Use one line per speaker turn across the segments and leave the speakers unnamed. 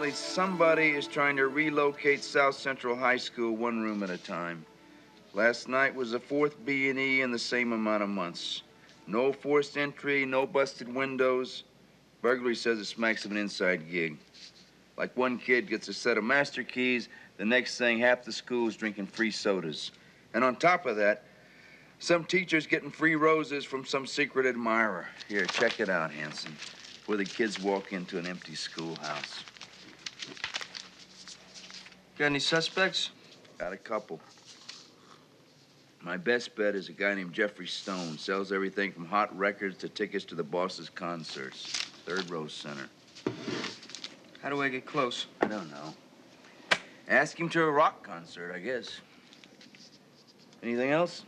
Riley, somebody is trying to relocate South Central High School one room at a time. Last night was the fourth B&E in the same amount of months. No forced entry, no busted windows. Burglary says it smacks of an inside gig. Like one kid gets a set of master keys, the next thing half the school's drinking free sodas. And on top of that, some teacher's getting free roses from some secret admirer. Here, check it out, Hanson. Where the kids walk into an empty schoolhouse.
Got any suspects?
Got a couple. My best bet is a guy named Jeffrey Stone. Sells everything from hot records to tickets to the boss's concerts. Third row center.
How do I get close?
I don't know. Ask him to a rock concert, I guess. Anything else?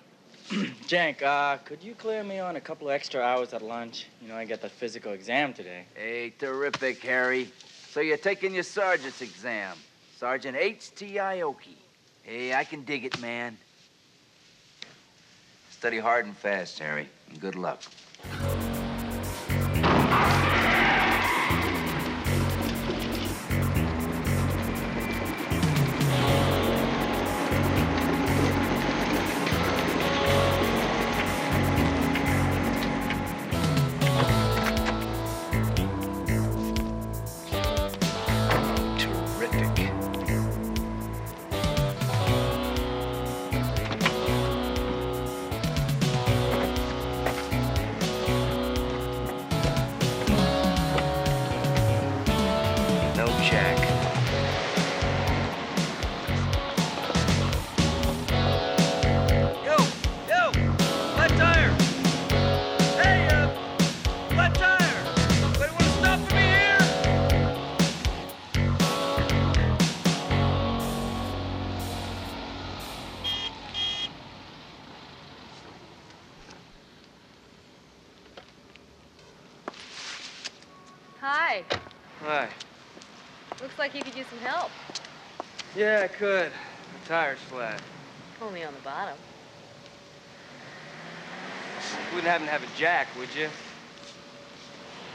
Jank, could you clear me on a couple of extra hours at lunch? You know, I got the physical exam today.
Hey, terrific, Harry. So you're taking your sergeant's exam. Sergeant H.T. Ioki. Hey, I can dig it, man. Study hard and fast, Harry, and good luck.
Hi.
Hi.
Looks like you could use some help.
Yeah, I could. The tire's flat.
Only on the bottom.
You wouldn't happen to have a jack, would you?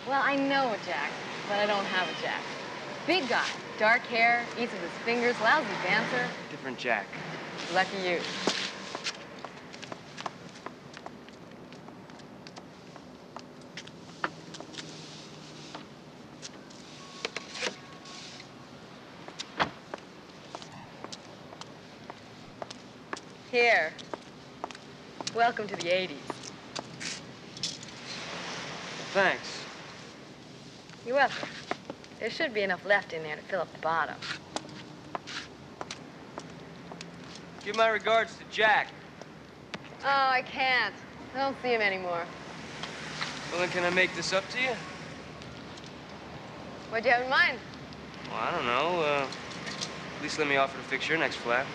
Well, I know a jack, but I don't have a jack. Big guy, dark hair, eats with his fingers, lousy dancer.
Different jack.
Lucky you. Here. Welcome to the 80s.
Thanks.
You're welcome. There should be enough left in there to fill up the bottom.
Give my regards to Jack.
Oh, I can't. I don't see him anymore.
Well, then can I make this up to you?
What'd you have in mind?
Well, I don't know. At least let me offer to fix your next flat.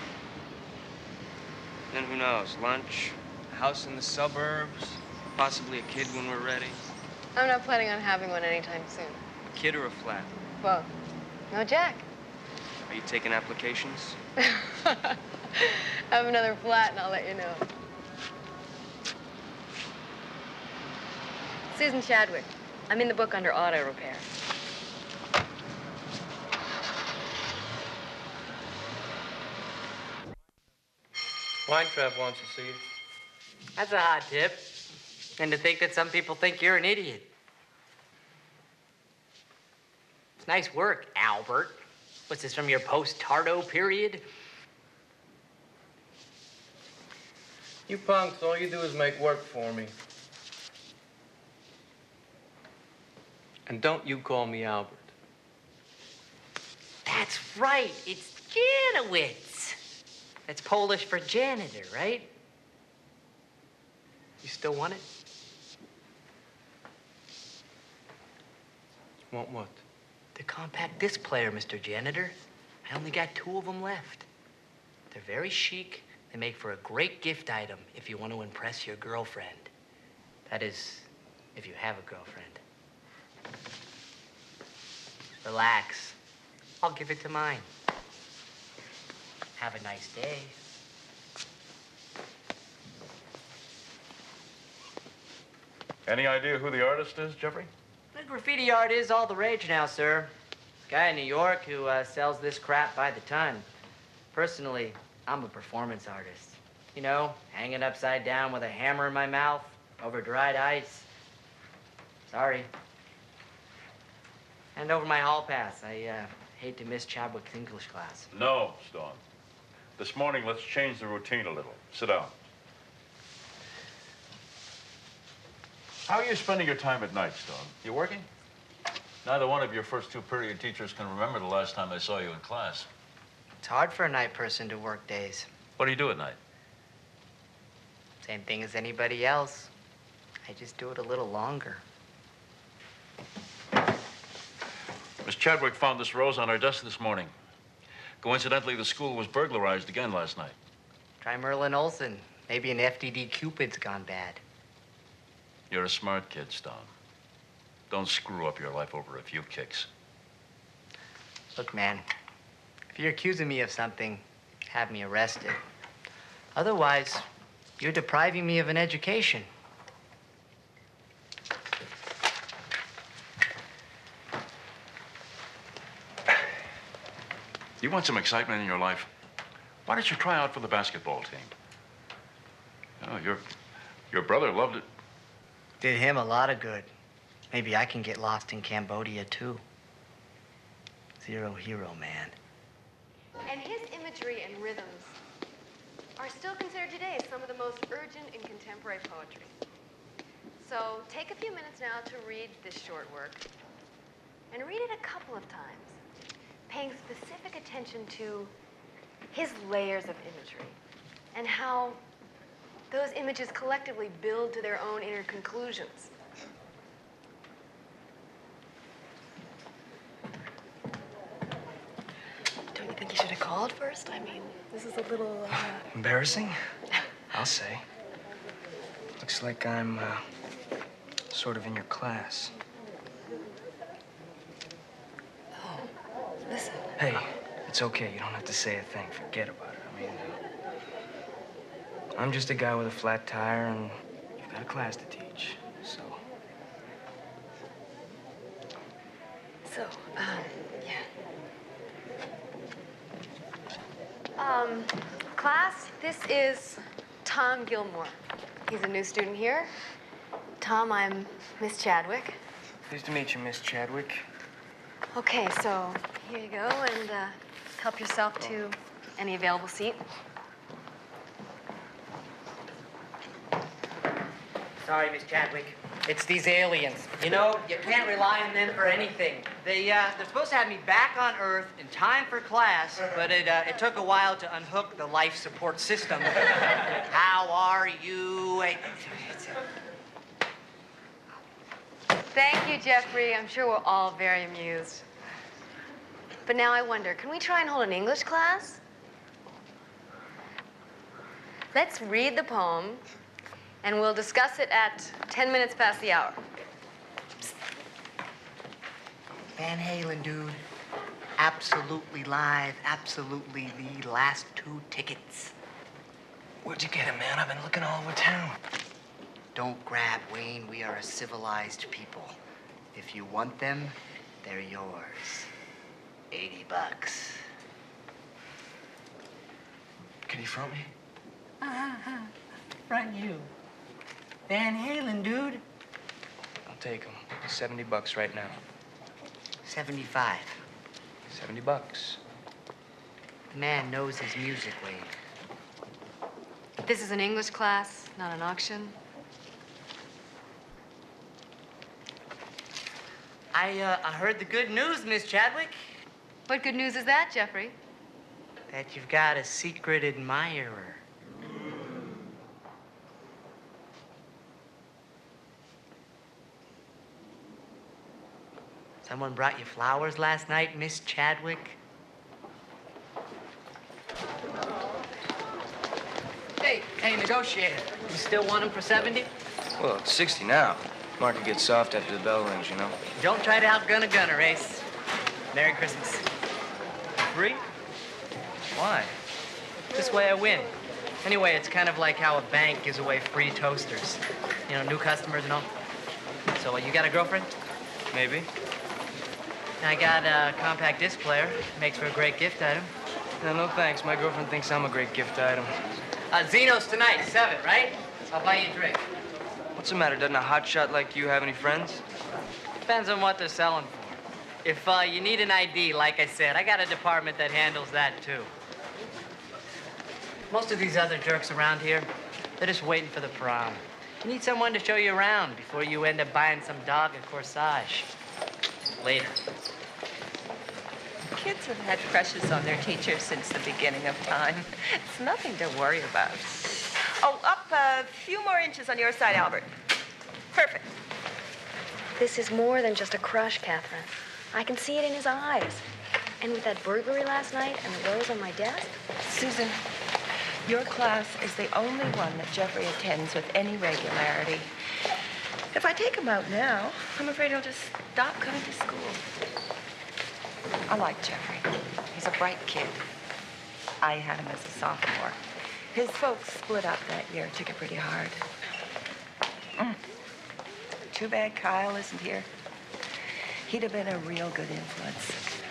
Then who knows? Lunch, a house in the suburbs, possibly a kid when we're ready.
I'm not planning on having one anytime soon.
A kid or a flat?
Well, no Jack.
Are you taking applications?
Have another flat and I'll let you know. Susan Chadwick. I'm in the book under auto repair.
Weintraub wants to see you.
That's a hot tip. And to think that some people think you're an idiot. It's nice work, Albert. What's this, from your post-Tardo period?
You punks, all you do is make work for me. And don't you call me Albert.
That's right. It's Janowitz. That's Polish for janitor, right? You still want it?
Want what?
The compact disc player, Mr. Janitor. I only got 2 of them left. They're very chic. They make for a great gift item if you want to impress your girlfriend. That is, if you have a girlfriend. Relax. I'll give it to mine. Have a nice day.
Any idea who the artist is, Jeffrey?
The graffiti art is all the rage now, sir. Guy in New York who sells this crap by the ton. Personally, I'm a performance artist. You know, hanging upside down with a hammer in my mouth over dried ice. Sorry. Hand over my hall pass. I hate to miss Chadwick's English class.
No, Stone. This morning, let's change the routine a little. Sit down. How are you spending your time at night, Stone? You working? Neither one of your first two period teachers can remember the last time they saw you in class.
It's hard for a night person to work days.
What do you do at night?
Same thing as anybody else. I just do it a little longer.
Miss Chadwick found this rose on her desk this morning. Coincidentally, the school was burglarized again last night.
Try Merlin Olsen. Maybe an FDD Cupid's gone bad.
You're a smart kid, Stone. Don't screw up your life over a few kicks.
Look, man, if you're accusing me of something, have me arrested. Otherwise, you're depriving me of an education.
You want some excitement in your life? Why don't you try out for the basketball team? Oh, your brother loved it.
Did him a lot of good. Maybe I can get lost in Cambodia, too. Zero hero, man.
And his imagery and rhythms are still considered today some of the most urgent in contemporary poetry. So take a few minutes now to read this short work, and read it a couple of times, paying specific attention to his layers of imagery and how those images collectively build to their own inner conclusions. Don't you think you should have called first? I mean, this is a little,
Embarrassing? I'll say. Looks like I'm, sort of in your class.
Oh, listen.
Hey, it's okay. You don't have to say a thing. Forget about it. I mean, I'm just a guy with a flat tire, and you've got a class to teach, so.
So, yeah. Class, this is Tom Gilmore. He's a new student here. Tom, I'm Miss Chadwick.
Pleased to meet you, Miss Chadwick.
Okay, so here you go, and help yourself to any available seat.
Sorry, Miss Chadwick. It's these aliens. You know, you can't rely on them for anything. They're supposed to have me back on Earth in time for class, but it took a while to unhook the life support system. How are you?
Thank you, Jeffrey. I'm sure we're all very amused. But now I wonder, can we try and hold an English class? Let's read the poem, and we'll discuss it at 10 minutes past the hour.
Van Halen, dude. Absolutely live, absolutely the last 2 tickets.
Where'd you get him, man? I've been looking all over town.
Don't grab, Wayne. We are a civilized people. If you want them, they're yours. $80.
Can you front me?
Front you. Van Halen, dude.
I'll take him. $70 right now.
75.
$70.
The man knows his music, Wayne.
This is an English class, not an auction.
I heard the good news, Miss Chadwick,
What good news is that, Jeffrey?
that you've got a secret admirer. Someone brought you flowers last night, Miss Chadwick? Hey, negotiator. You still want him for 70?
Well, it's 60 now. Market gets soft after the bell rings, you know?
Don't try to outgun a gunner, Ace. Merry Christmas.
Free? Why?
This way I win. Anyway, it's kind of like how a bank gives away free toasters. You know, new customers and all. So, you got a girlfriend?
Maybe.
I got a compact disc player. Makes for a great gift item.
No, no thanks. My girlfriend thinks I'm a great gift item.
Zeno's tonight, 7, right? I'll buy you a drink.
What's the matter? Doesn't a hotshot like you have any friends?
Depends on what they're selling for. If you need an ID, like I said, I got a department that handles that, too. Most of these other jerks around here, they're just waiting for the prom. You need someone to show you around before you end up buying some dog a corsage. Later.
Kids have had crushes on their teachers since the beginning of time. It's nothing to worry about. Oh, up a few more inches on your side, Albert. Perfect.
This is more than just a crush, Catherine. I can see it in his eyes. And with that burglary last night and the rose on my desk.
Susan, your class is the only one that Jeffrey attends with any regularity. If I take him out now, I'm afraid he'll just stop coming to school. I like Jeffrey. He's a bright kid. I had him as a sophomore. His folks split up that year, took it pretty hard. Too bad Kyle isn't here. He'd have been a real good influence.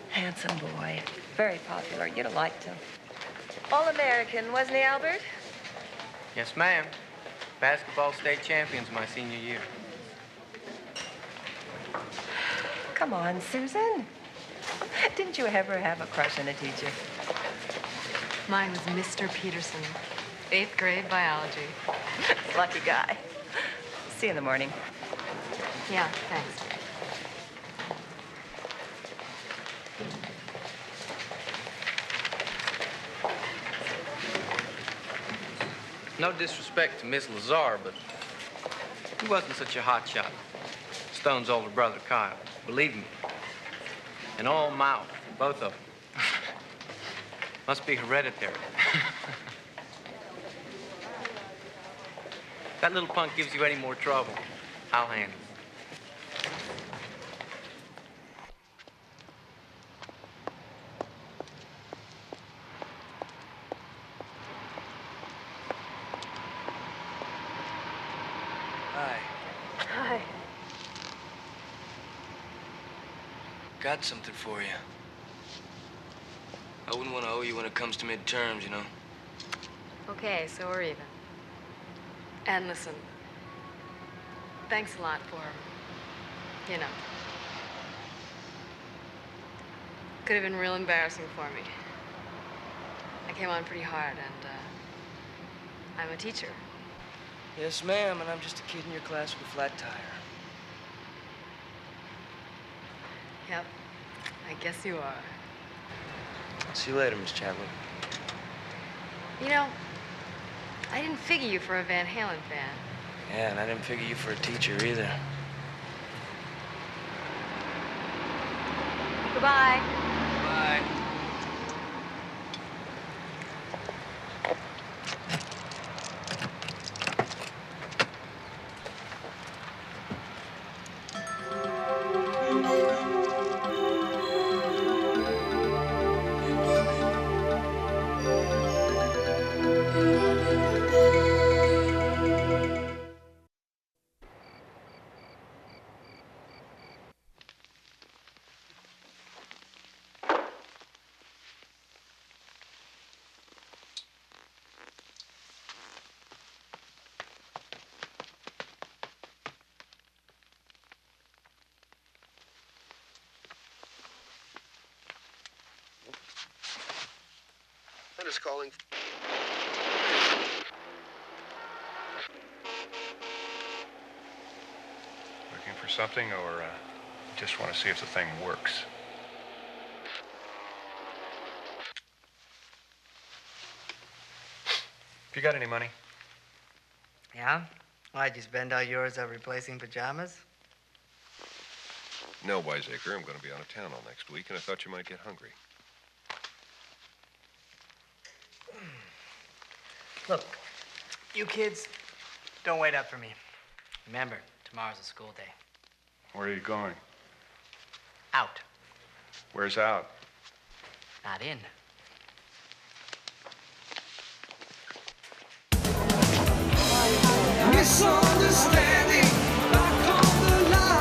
Handsome boy, very popular. You'd have liked him. All-American, wasn't he, Albert?
Yes, ma'am. Basketball state champions my senior year.
Come on, Susan. Didn't you ever have a crush on a teacher?
Mine was Mr. Peterson, 8th grade biology.
Lucky guy. See you in the morning.
Yeah, thanks.
No disrespect to Miss Lazar, but he wasn't such a hot shot. Stone's older brother, Kyle. Believe me. And all mouth, both of them. Must be hereditary. That little punk gives you any more trouble, I'll handle it.
Hi.
Hi.
Got something for you. I wouldn't want to owe you when it comes to midterms, you know.
Okay, so we're even. And listen, thanks a lot for, you know. Could have been real embarrassing for me. I came on pretty hard, and I'm a teacher.
Yes, ma'am, and I'm just a kid in your class with a flat tire.
Yep, I guess you are.
See you later, Miss Chadwick.
You know, I didn't figure you for a Van Halen fan.
Yeah, and I didn't figure you for a teacher either.
Goodbye.
Bye.
Is calling.
Looking for something, or just want to see if the thing works? Have you got any money?
Yeah? Why'd you spend all yours on replacing pajamas?
No, Wiseacre, I'm going to be out of town all next week, and I thought you might get hungry.
Look, you kids, don't wait up for me. Remember, tomorrow's a school day.
Where are you going?
Out,
Where's out?
not in.
Misunderstanding, back on the line.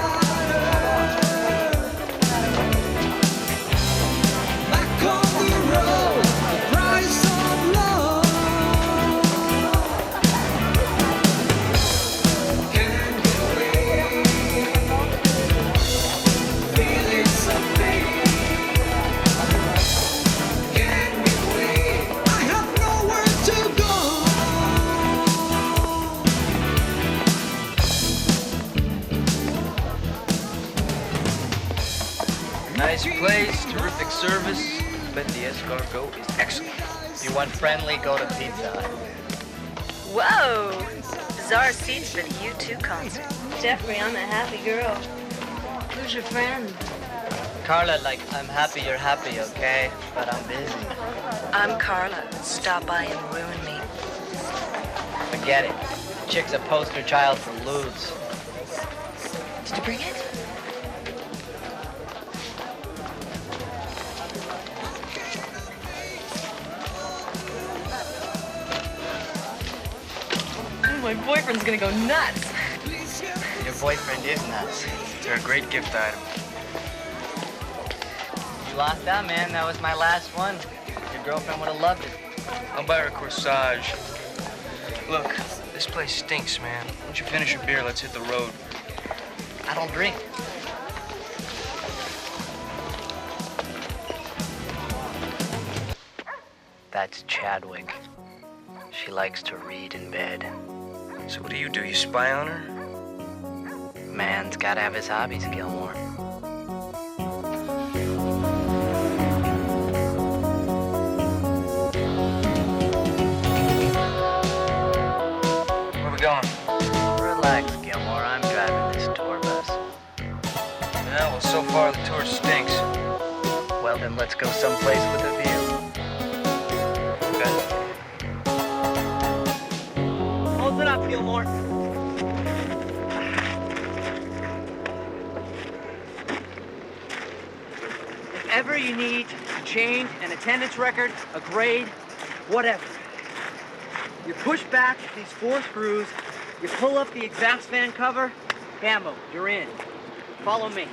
place, terrific service. Bet the escargot is excellent.
If you want friendly, go to Pizza Hut.
Whoa! Bizarre seats for the U2 concert.
Jeffrey, I'm a happy girl. Who's your friend?
Carla, like, I'm happy you're happy, okay? But I'm busy.
I'm Carla. Stop by and ruin me.
Forget it. Chick's a poster child for lewds.
Did you bring it?
My boyfriend's gonna go nuts.
Your boyfriend is nuts.
They're a great gift item.
You lost that, man. That was my last one. Your girlfriend would have loved it.
I'll buy her a corsage. Look, this place stinks, man. Once you finish your beer, let's hit the road.
I don't drink. That's Chadwick. She likes to read in bed.
So what do? You spy on her?
Man's gotta have his hobbies, Gilmore.
Where we going?
Relax, Gilmore. I'm driving this tour bus.
Yeah, well, so far the tour stinks.
Well, then let's go someplace with a view.
Okay.
Hold it up, Gilmore.
If ever you need to change an attendance record, a grade, whatever, you push back these 4 screws, you pull up the exhaust fan cover, bambo, you're in. Follow me.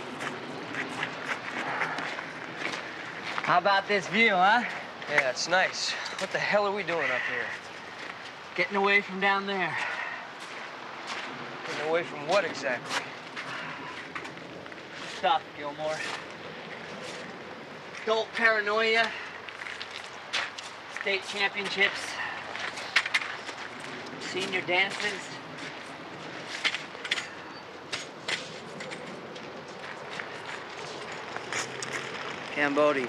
How about this view, huh?
Yeah, it's nice. What the hell are we doing up here?
Getting away from down there.
Getting away from what exactly?
Stuff, Gilmore. Adult paranoia, state championships, senior dances. Cambodia.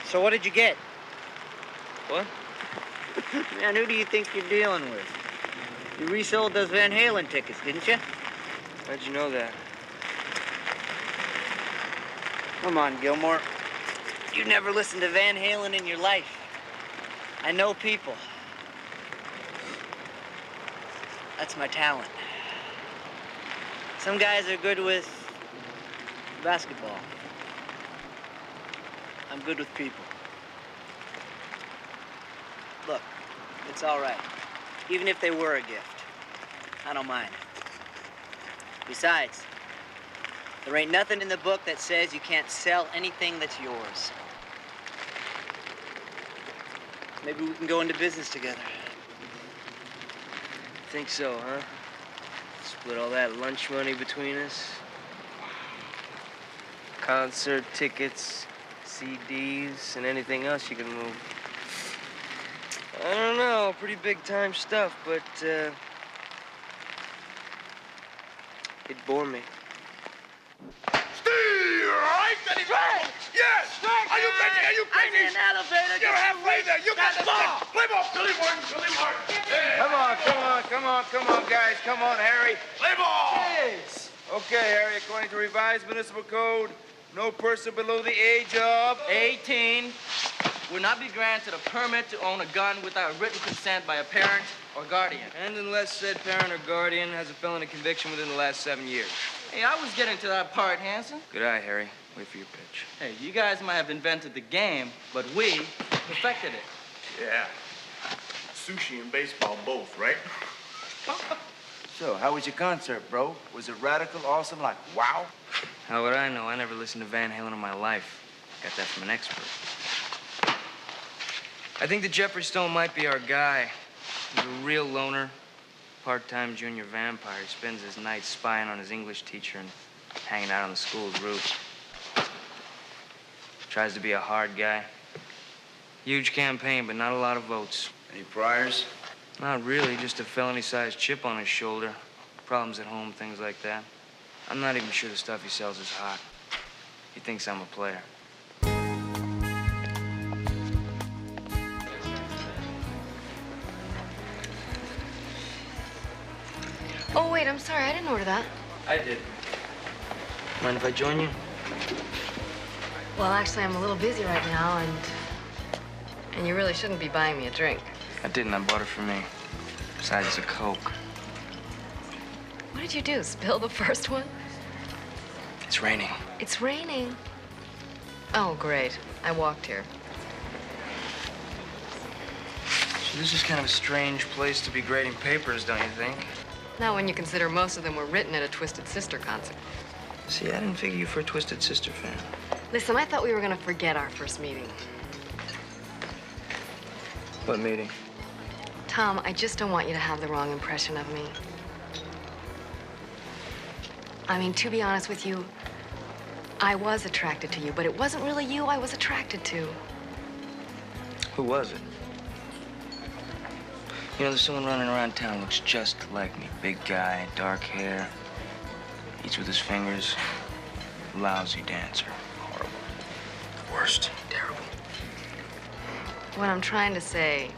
So what did you get?
What?
Man, who do you think you're dealing with? You resold those Van Halen tickets, didn't you?
How'd you know that?
Come on, Gilmore. You never listened to Van Halen in your life. I know people. That's my talent. Some guys are good with basketball. I'm good with people. Look, it's all right. Even if they were a gift, I don't mind. Besides, there ain't nothing in the book that says you can't sell anything that's yours. Maybe we can go into business together.
Think so, huh? Split all that lunch money between us. Concert tickets, CDs, and anything else you can move. I don't know, pretty big time stuff, but it'd bore me.
Steve, right? Right. Yes. Are you crazy? Are you crazy?
I need an elevator.
You're halfway there. You got the ball. Play ball, Billy Martin. Billy Martin. Yeah.
Come on, guys. Come on, Harry.
Play ball.
Yes. Okay, Harry, according to revised municipal code, no person below the age of
18 will not be granted a permit to own a gun without written consent by a parent or guardian.
And unless said parent or guardian has a felony conviction within the last 7 years.
Hey, I was getting to that part, Hanson.
Good eye, Harry. Wait for your pitch.
Hey, you guys might have invented the game, but we perfected it.
Yeah. Sushi and baseball both, right?
So, how was your concert, bro? Was it radical, awesome, like wow?
How would I know? I never listened to Van Halen in my life. Got that from an expert. I think that Jeffrey Stone might be our guy. He's a real loner, part-time junior vampire. He spends his nights spying on his English teacher and hanging out on the school's roof. Tries to be a hard guy. Huge campaign, but not a lot of votes.
Any priors?
Not really, just a felony-sized chip on his shoulder. Problems at home, things like that. I'm not even sure the stuff he sells is hot. He thinks I'm a player.
Oh, wait, I'm sorry. I didn't order that.
I did. Mind if I join you?
Well, actually, I'm a little busy right now, and you really shouldn't be buying me a drink.
I didn't. I bought it for me. Besides, it's a Coke.
What did you do? Spill the first one?
It's raining.
It's raining. Oh, great. I walked here.
So this is kind of a strange place to be grading papers, don't you think?
Not when you consider most of them were written at a Twisted Sister concert.
See, I didn't figure you for a Twisted Sister fan.
Listen, I thought we were going to forget our first meeting.
What meeting?
Tom, I just don't want you to have the wrong impression of me. I mean, to be honest with you, I was attracted to you, but it wasn't really you I was attracted to.
Who was it? You know, there's someone running around town who looks just like me. Big guy, dark hair, eats with his fingers. Lousy dancer. Horrible. Worst. Terrible.
What I'm trying to say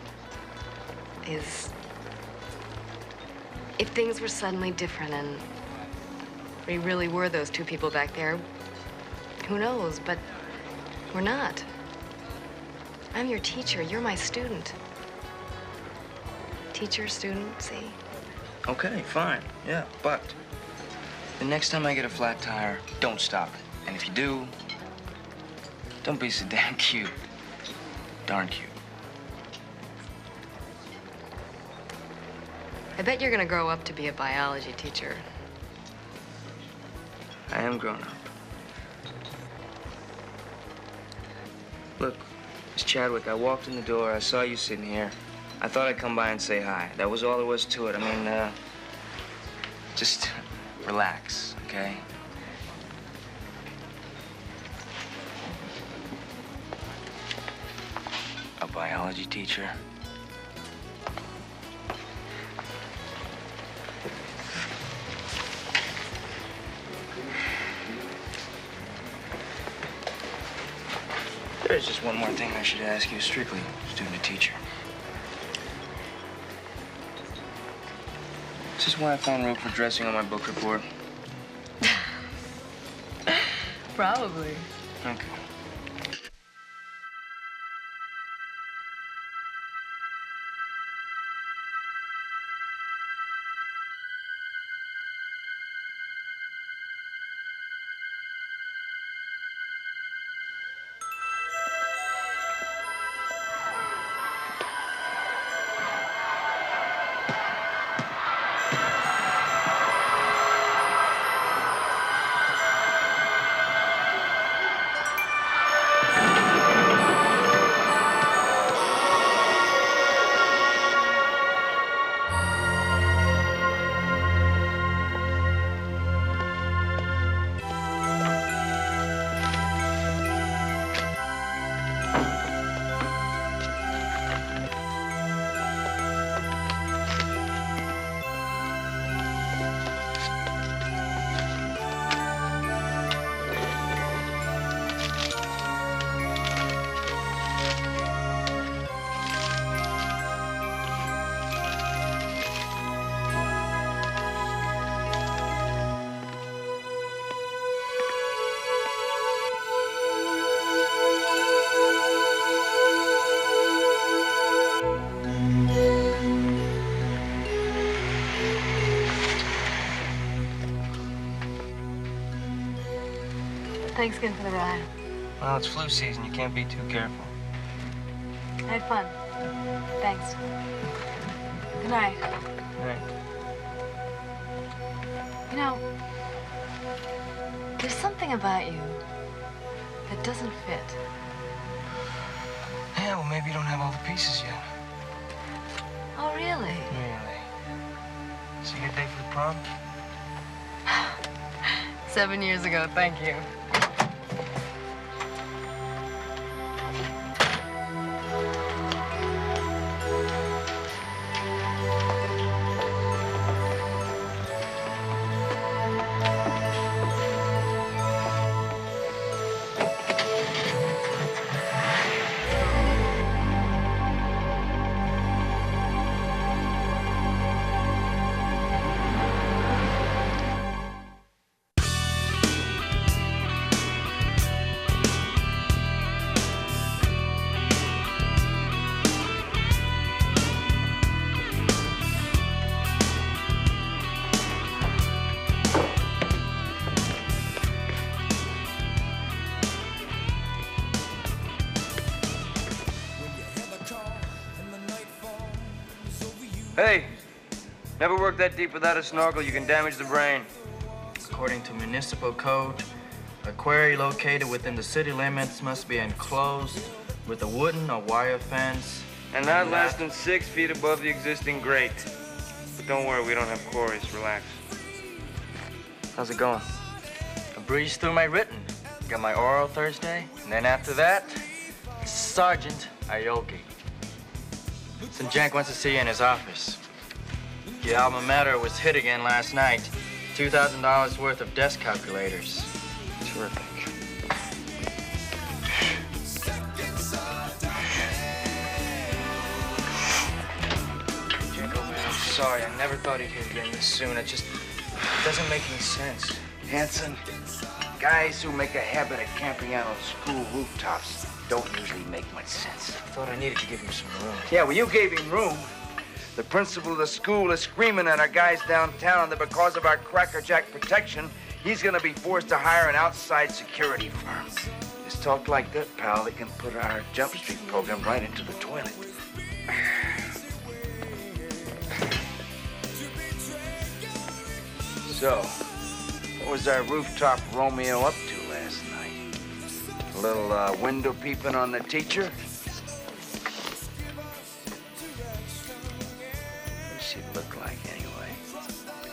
is, if things were suddenly different and we really were those two people back there, who knows, but we're not. I'm your teacher. You're my student. Teacher, student, see?
Okay, fine. Yeah, but the next time I get a flat tire, don't stop it. And if you do, don't be so damn cute. Darn cute.
I bet you're gonna grow up to be a biology teacher.
I am grown up. Look, it's Chadwick. I walked in the door. I saw you sitting here. I thought I'd come by and say hi. That was all there was to it. I mean, just relax, okay? A biology teacher. There's just one more thing I should ask you, strictly student to teacher. Is this why I found room for dressing on my book report?
Probably.
Okay.
Thanks again for the ride.
Well, it's flu season. You can't be too careful.
I had fun. Thanks. Good night.
All right.
You know, there's something about you that doesn't fit.
Yeah, well, maybe you don't have all the pieces yet.
Oh, really?
Really? So you get a date for the prom?
7 years ago, thank you.
Hey, never work that deep without a snorkel. You can damage the brain.
According to municipal code, a quarry located within the city limits must be enclosed with a wooden or wire fence.
And not less than 6 feet above the existing grate. But don't worry, we don't have quarries. Relax. How's it going?
I breezed through my written. Got my oral Thursday, and then after that, Sergeant Aoki. St. Jack wants to see you in his office. Your alma mater was hit again last night. $2,000 worth of desk calculators.
Terrific.
I'm sorry, I never thought he'd hit again this soon. It doesn't make any sense.
Hanson, guys who make a habit of camping out on school rooftops don't usually make much sense.
I thought I needed to give him some room.
Yeah, well, you gave him room. The principal of the school is screaming at our guys downtown that because of our crackerjack protection, he's gonna be forced to hire an outside security firm. Just talk like that, pal, they can put our Jump Street program right into the toilet. So, what was our rooftop Romeo up to last night? A little window peeping on the teacher? What's she look like anyway?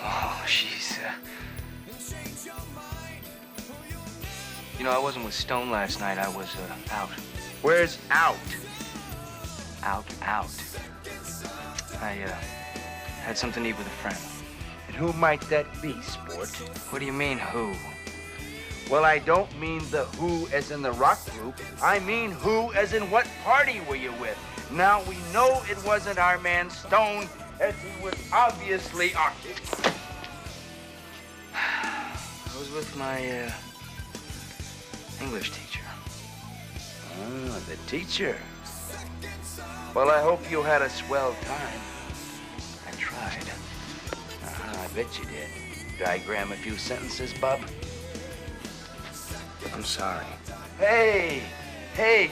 Oh, she's, You know, I wasn't with Stone last night. I was, out.
Where's out?
Out. I, had something to eat with a friend.
And who might that be, sport?
What do you mean, who?
Well, I don't mean the who as in the rock group. I mean who as in what party were you with? Now, we know it wasn't our man Stone, as he was obviously occupied.
I was with my, English teacher.
Oh, the teacher. Well, I hope you had a swell time.
I tried.
I bet you did. Diagram a few sentences, bub?
I'm sorry.
Hey,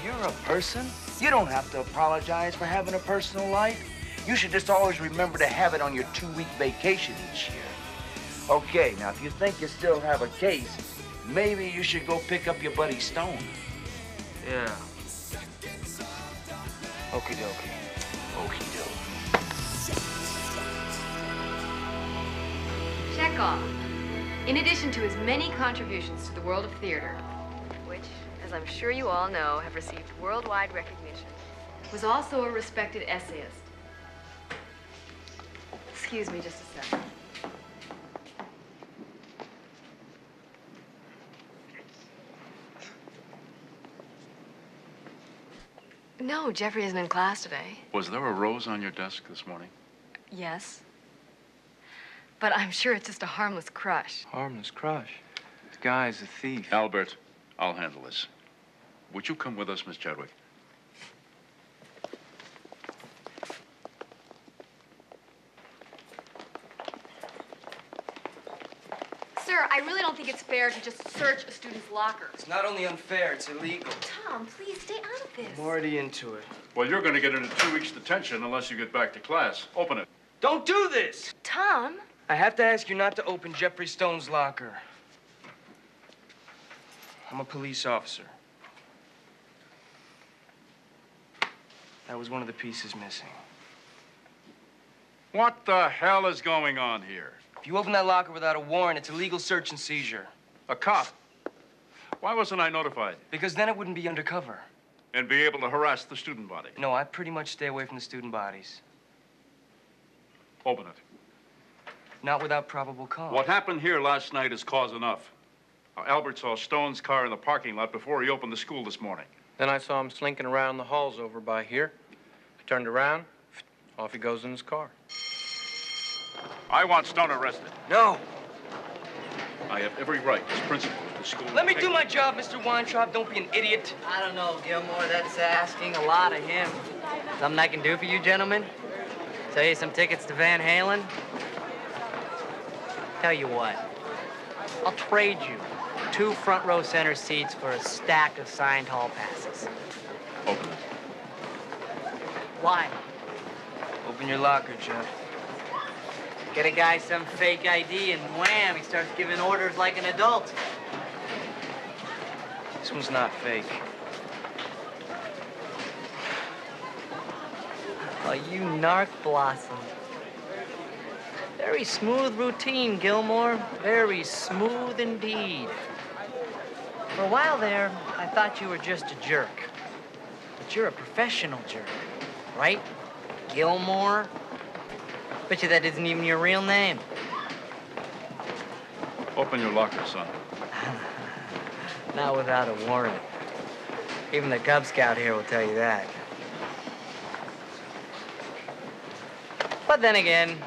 you're a person. You don't have to apologize for having a personal life. You should just always remember to have it on your 2-week vacation each year. Okay, now if you think you still have a case, maybe you should go pick up your buddy Stone.
Yeah. Okie dokie.
Okie dokie.
Chekhov, in addition to his many contributions to the world of theater, which, as I'm sure you all know, have received worldwide recognition, was also a respected essayist. Excuse me just a second. No, Jeffrey isn't in class today.
Was there a rose on your desk this morning?
Yes. But I'm sure it's just a harmless crush.
Harmless crush. The guy's a thief.
Albert, I'll handle this. Would you come with us, Miss Chadwick?
Sir, I really don't think it's fair to just search a student's locker.
It's not only unfair, it's illegal.
Tom, please stay out of this.
I'm already into it.
Well, you're going to get into 2 weeks detention unless you get back to class. Open it.
Don't do this!
Tom?
I have to ask you not to open Jeffrey Stone's locker. I'm a police officer. That was one of the pieces missing.
What the hell is going on here?
If you open that locker without a warrant, it's a legal search and seizure.
A cop? Why wasn't I notified?
Because then it wouldn't be undercover.
And be able to harass the student body?
No, I pretty much stay away from the student bodies.
Open it.
Not without probable cause.
What happened here last night is cause enough. Albert saw Stone's car in the parking lot before he opened the school this morning.
Then I saw him slinking around the halls over by here. I turned around, off he goes in his car.
I want Stone arrested.
No.
I have every right as principal of the school.
Let me do my job, Mr. Weintraub. Don't be an idiot.
I don't know, Gilmore. That's asking a lot of him. Something I can do for you, gentlemen? Sell you some tickets to Van Halen? Tell you what. I'll trade you 2 front row center seats for a stack of signed hall passes.
Open it.
Why?
Open your locker, Jeff.
Get a guy some fake ID and wham, he starts giving orders like an adult.
This one's not fake.
Oh, you narc blossom. Very smooth routine, Gilmore. Very smooth indeed. For a while there, I thought you were just a jerk. But you're a professional jerk, right? Gilmore? Bet you that isn't even your real name.
Open your locker, son.
Not without a warrant. Even the Cub Scout here will tell you that. But then again,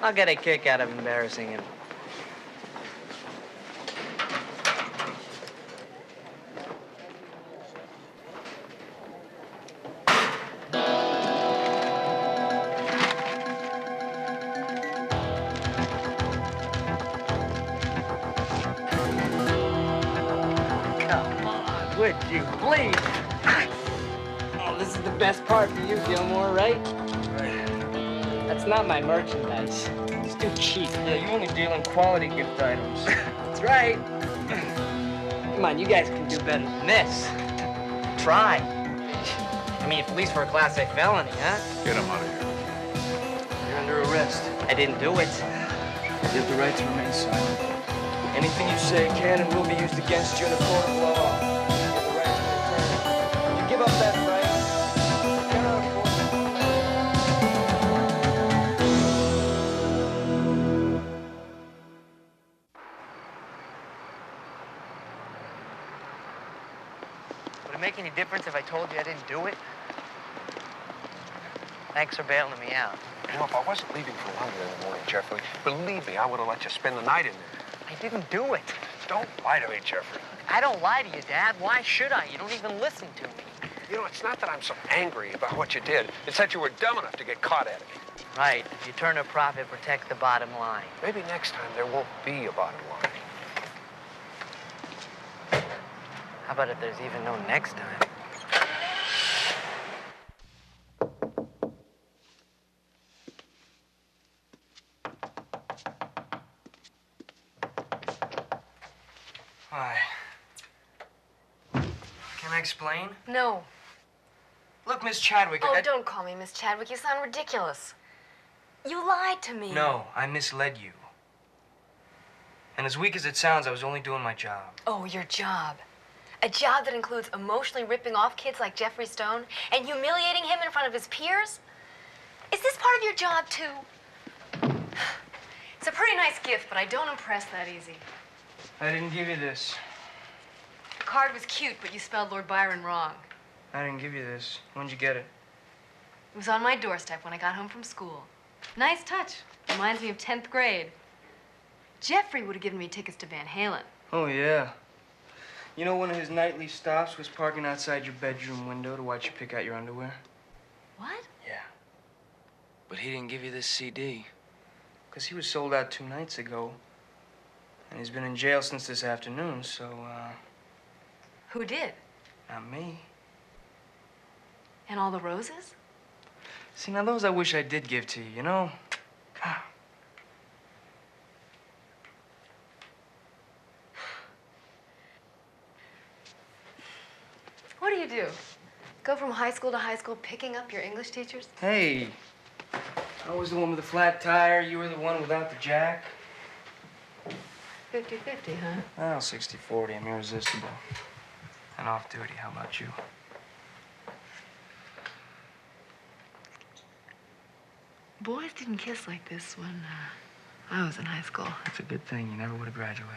I'll get a kick out of embarrassing him. Come on, would you please? Oh, this is the best part for you, Gilmore, right? That's not my merchandise. It's too cheap.
Yeah, you only deal in quality gift items.
That's right. Come on, you guys can do better than this. Try. I mean, at least for a Class A felony, huh?
Get him out of here.
You're under arrest.
I didn't do it.
You have the right to remain silent. Anything you say can and will be used against you in a court of law. You have the right to an attorney. You give up that right. You're not a court.
Would it make any difference if I told you I didn't do it? Thanks for bailing me out.
You know, if I wasn't leaving for London in the morning, Jeffrey, believe me, I would have let you spend the night in there.
I didn't do it.
Don't lie to me, Jeffrey.
I don't lie to you, Dad. Why should I? You don't even listen to me.
You know, it's not that I'm so angry about what you did. It's that you were dumb enough to get caught at it.
Right. If you turn a profit, protect the bottom line.
Maybe next time there won't be a bottom line.
How about if there's even no next time?
Hi. Can I explain?
No.
Look, Miss Chadwick,
Oh, don't call me Miss Chadwick. You sound ridiculous. You lied to me.
No, I misled you. And as weak as it sounds, I was only doing my job.
Oh, your job. A job that includes emotionally ripping off kids like Jeffrey Stone and humiliating him in front of his peers? Is this part of your job, too? It's a pretty nice gift, but I don't impress that easy.
I didn't give you this.
The card was cute, but you spelled Lord Byron wrong.
I didn't give you this. When'd you get it?
It was on my doorstep when I got home from school. Nice touch. Reminds me of 10th grade. Jeffrey would have given me tickets to Van Halen.
Oh, yeah. You know, one of his nightly stops was parking outside your bedroom window to watch you pick out your underwear?
What?
Yeah. But he didn't give you this CD. Because he was sold out 2 nights ago. And he's been in jail since this afternoon, so,
Who did?
not me.
And all the roses?
See, now those I wish I did give to you, you know? God.
What do you do? Go from high school to high school picking up your English teachers?
Hey, I was the one with the flat tire. You were the one without the jack.
50-50, huh?
Well, 60-40. I'm irresistible. And off duty. How about you?
Boys didn't kiss like this when I was in high school.
It's a good thing. You never would have graduated.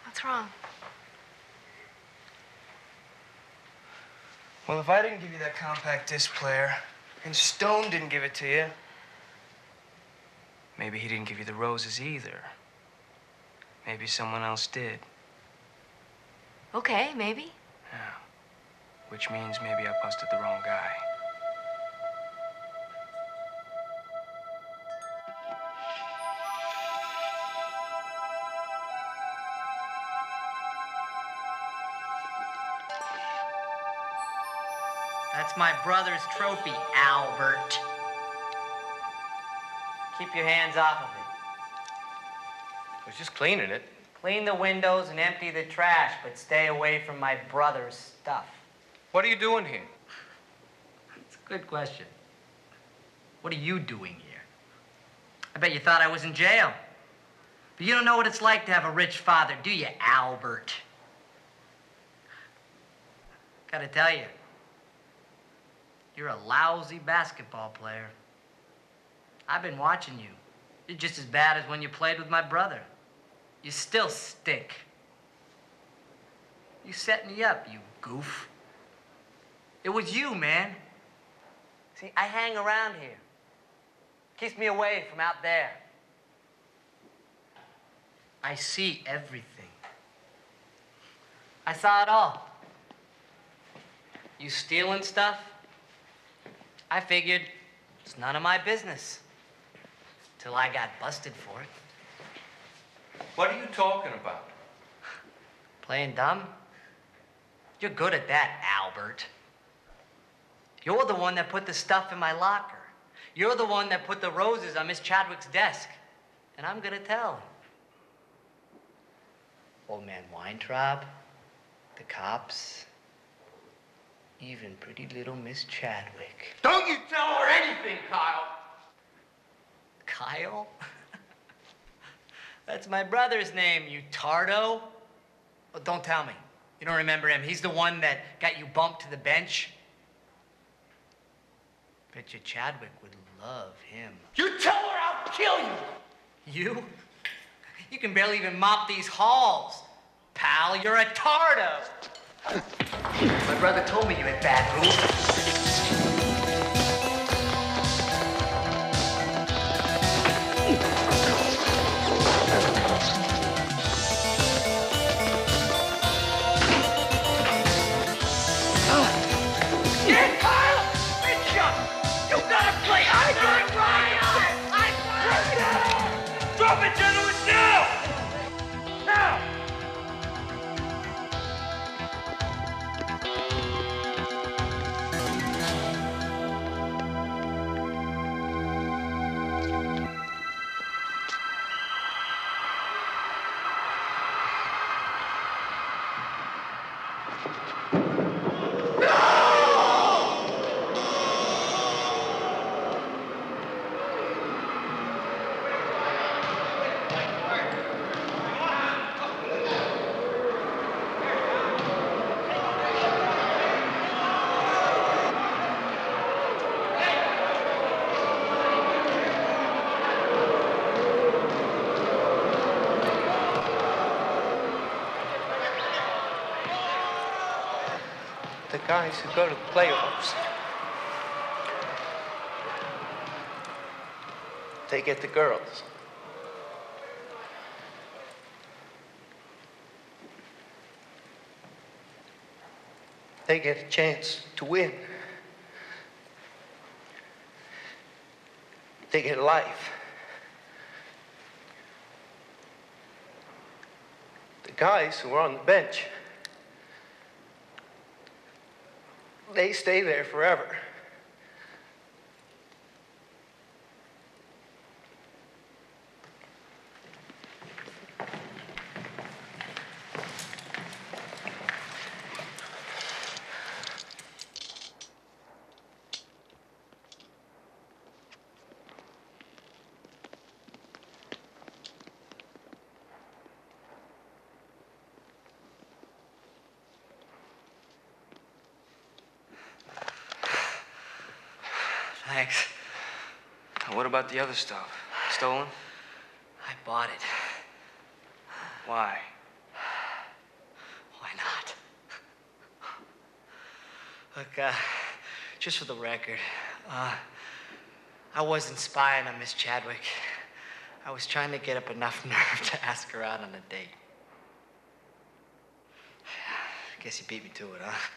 What's wrong?
Well, if I didn't give you that compact disc player, and Stone didn't give it to you, maybe he didn't give you the roses either. Maybe someone else did.
Okay, maybe.
Yeah. Which means maybe I busted the wrong guy.
That's my brother's trophy, Albert. Keep your hands off of it.
I was just cleaning it.
Clean the windows and empty the trash, but stay away from my brother's stuff.
What are you doing here?
It's a good question. What are you doing here? I bet you thought I was in jail. But you don't know what it's like to have a rich father, do you, Albert? Gotta tell you, you're a lousy basketball player. I've been watching you. You're just as bad as when you played with my brother. You still stink. You set me up, you goof. It was you, man. See, I hang around here. Keeps me away from out there. I see everything. I saw it all. You stealing stuff? I figured it's none of my business. Till I got busted for it.
What are you talking about?
Playing dumb? You're good at that, Albert. You're the one that put the stuff in my locker. You're the one that put the roses on Miss Chadwick's desk. And I'm gonna tell. Old man Weintraub, the cops, even pretty little Miss Chadwick.
Don't you tell her anything, Kyle.
Kyle? That's my brother's name, you tardo. Well, don't tell me. You don't remember him. He's the one that got you bumped to the bench. Bet you Chadwick would love him.
You tell her I'll kill you.
You? You can barely even mop these halls. Pal, you're a tardo. My brother told me you had bad rules.
Drop it, gentlemen, now! Now!
The guys who go to the playoffs, they get the girls. They get a chance to win. They get life. The guys who are on the bench, they stay there forever. Thanks.
What about the other stuff? Stolen?
I bought it.
Why?
Why not? Look, just for the record, I wasn't spying on Miss Chadwick. I was trying to get up enough nerve to ask her out on a date. I guess you beat me to it, huh?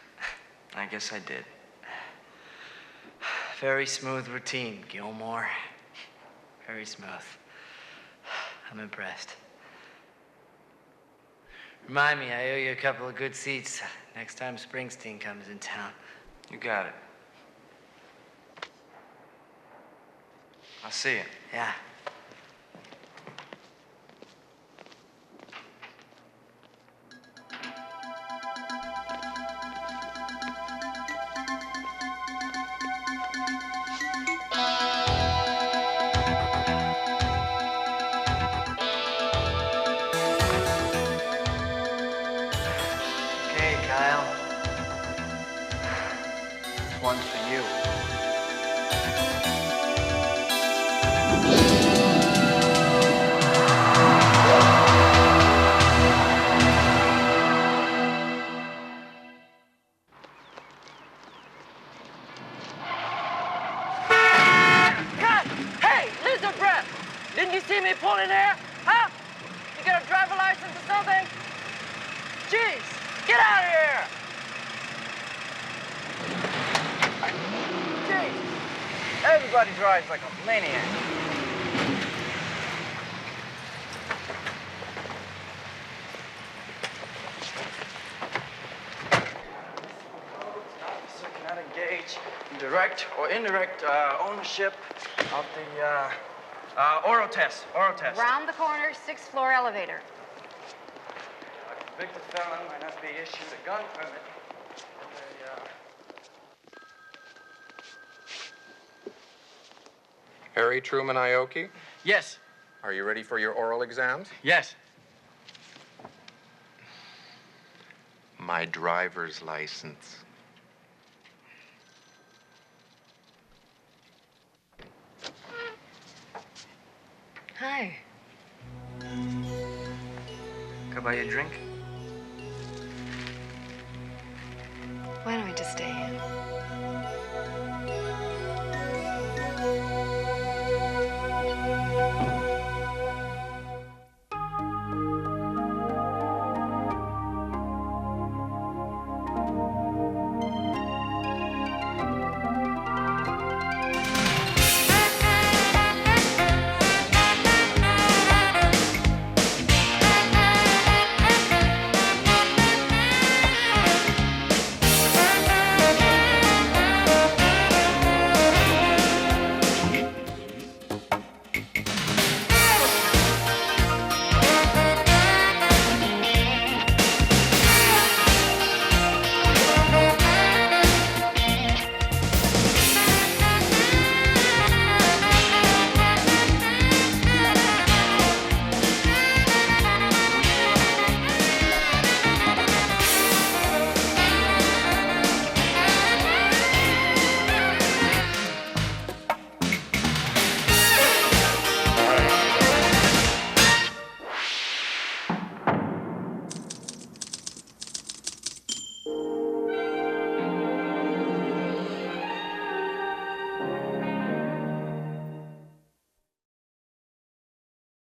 I guess I did.
Very smooth routine, Gilmore. Very smooth. I'm impressed. Remind me, I owe you a couple of good seats next time Springsteen comes in town.
You got it. I'll see you.
Yeah.
Okay, Kyle. This one's for you.
Cut! Hey, lose your breath! Didn't you see me pulling there? Huh? You got a driver license or something? Jeez, get out of here!
Jeez, everybody drives like a maniac.
Officer cannot engage in direct or indirect ownership of the oral test.
Round the corner, 6th floor elevator.
A convicted felon might not be issued a gun permit.
Harry Truman Ioki,
Yes.
are you ready for your oral exams?
Yes.
My driver's license.
Hi.
Can I buy you a drink?